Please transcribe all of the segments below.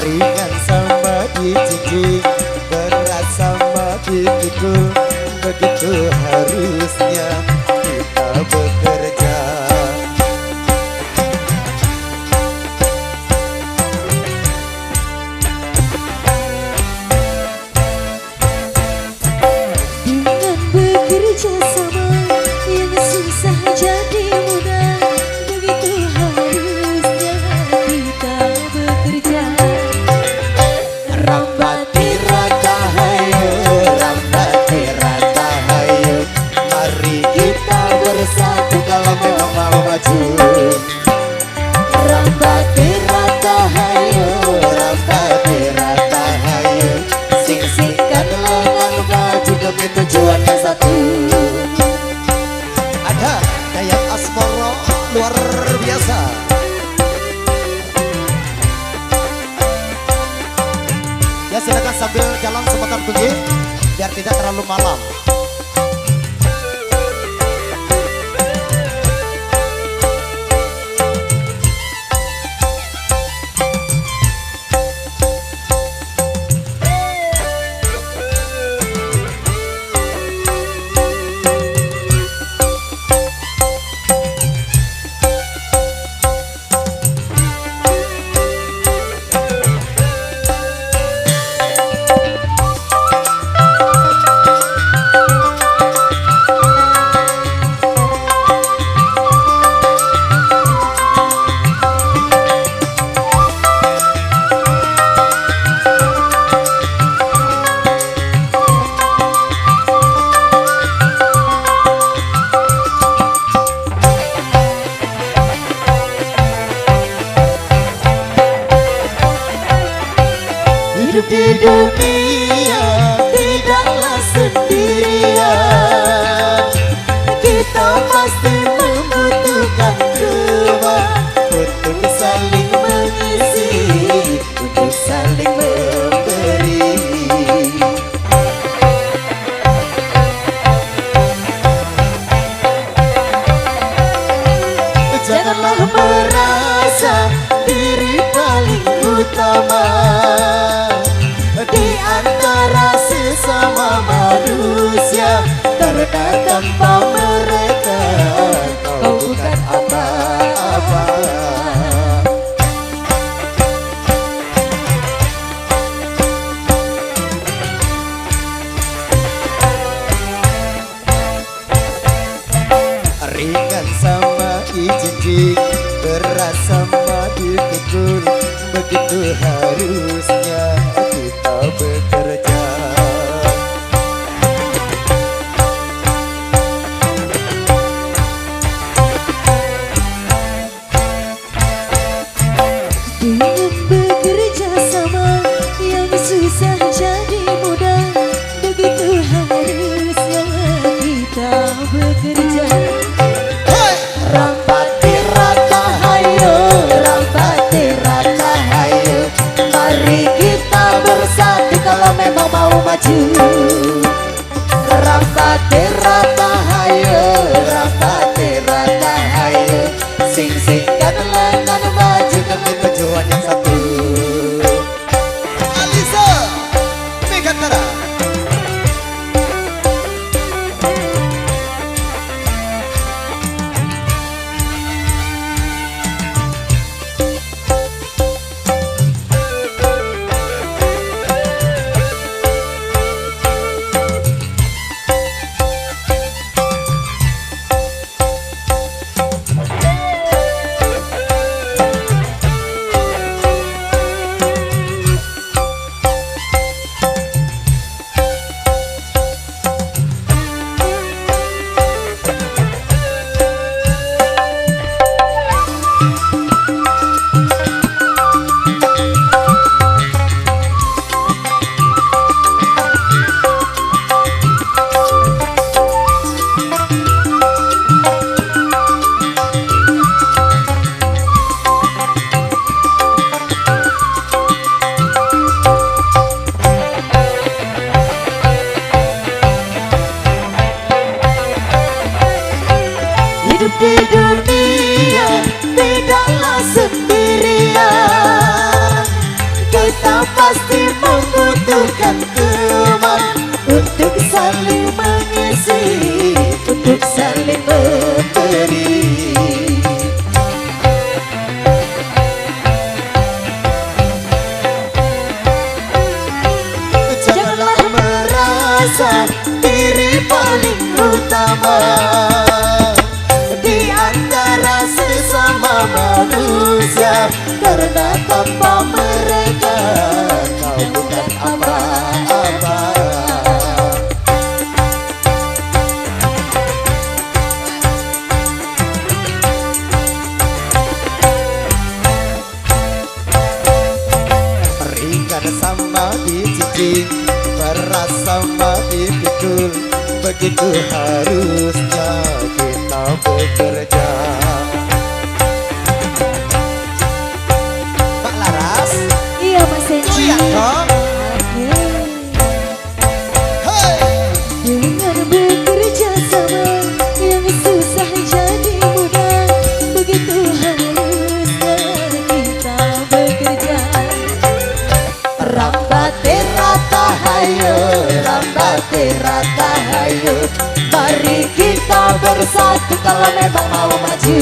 Ringan sama dijinjing, berat sama dipikul, begitu harusnya kita bekerja. Dengan bekerja sama yang susah jadi mudah, begitu harusnya kita bekerja. Rambati rata hayo, rambati rata hayo, mari kita bersatu kalau memang mau maju. Rambati rata hayo, rambati rata hayo, sing-singkan lengan maju demi tujuan yang satu. Ada kayak Asmoro luar biasa. Ya silakan sambil jalan sebentar tunggu biar tidak terlalu malam. Hidup di dunia tidaklah sendirian, kita pasti membutuhkan teman untuk saling mengisi, untuk saling memberi. Janganlah merasa diri paling utama di antara sesama manusia, karena tanpa mereka kau bukan apa-apa. Ringan sama dijinjing, berat sama dipikul, begitu harusnya kita bekerja. Dengan bekerja sama yang susah jadi mudah, begitu harusnya kita bekerja. Rambati rata hayo, rambati rata hayo, mari kita bersatu kalau memang mau maju. Rambati rata hayo, rambati rata hayo, sing-singkan lengan maju demi tujuan yang satu. Alisa Megantara. mengisi untuk saling memberi. Janganlah merasa diri paling utama di antara sesama manusia, karena tanpa mereka kau bukan apa-apa. Ringan sama dijijik, beras sama dipikul, begitu harusnya kita bekerja. Pak Laras, Iya Mas Enji. goyang dong. Hey. Dengan bekerja sama yang susah jadi mudah, begitu harusnya kita bekerja. Rambate rata hayo, rambate rata hayo, mari kita bersatu kalau memang mau maju.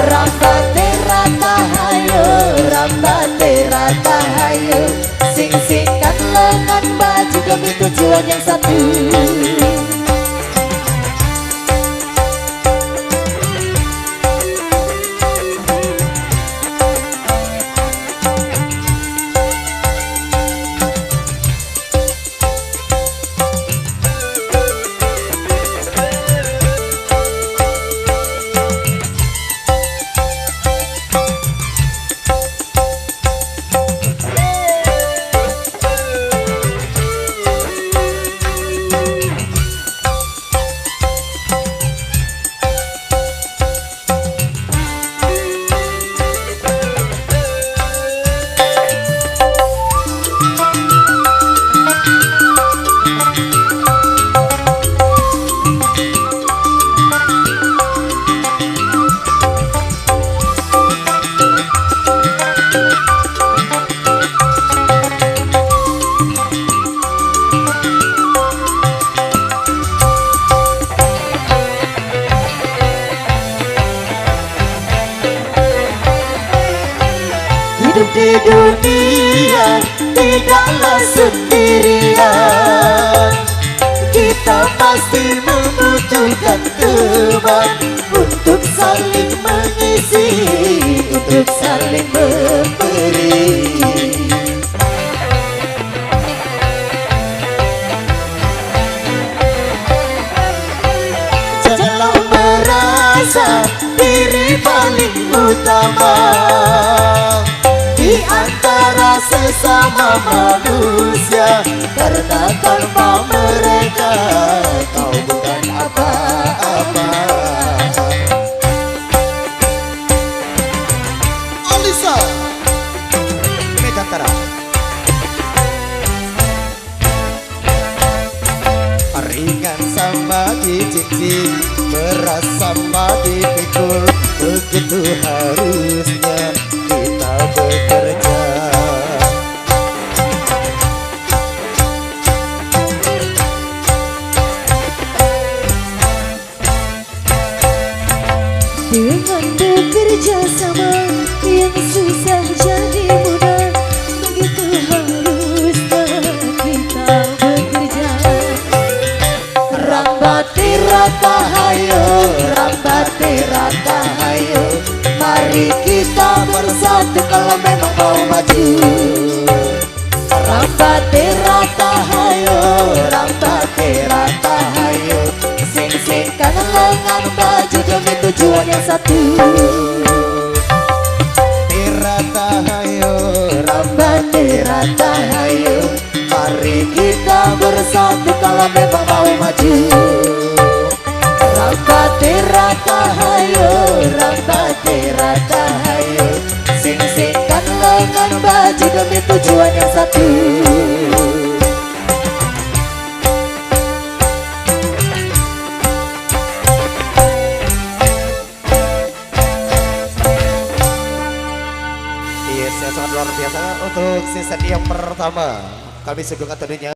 Rambate rata hayo, rambate rata hayo, sing-singkan lengan maju demi tujuan yang satu. Hidup di dunia tidaklah sendirian, kita pasti membutuhkan teman untuk saling mengisi, untuk saling memberi. Janganlah merasa diri paling utama di antara sesama manusia, karena tanpa mereka kau bukan apa-apa. Alisa Megantara, ringan sama dijinjing, beras sama dipikul, begitu harusnya kita bekerja. Dengan bekerja sama yang susah jadi mudah, begitu harusnya kita bekerja. Rambati rata hayo, rambati rata hayo, mari kita bersatu kalau memang mau maju. Rambati rata hayo, rambati rata hayo, sing-singkan lengan maju demi tujuan yang satu. Rata hayo, rambati rata hayo, mari kita bersatu kalau memang mau maju. Rambati rata hayo, rambati rata hayo, sing-singkan lengan maju demi tujuan yang satu. Iya, sangat luar biasa untuk season yang pertama. Kami suguhkan tentunya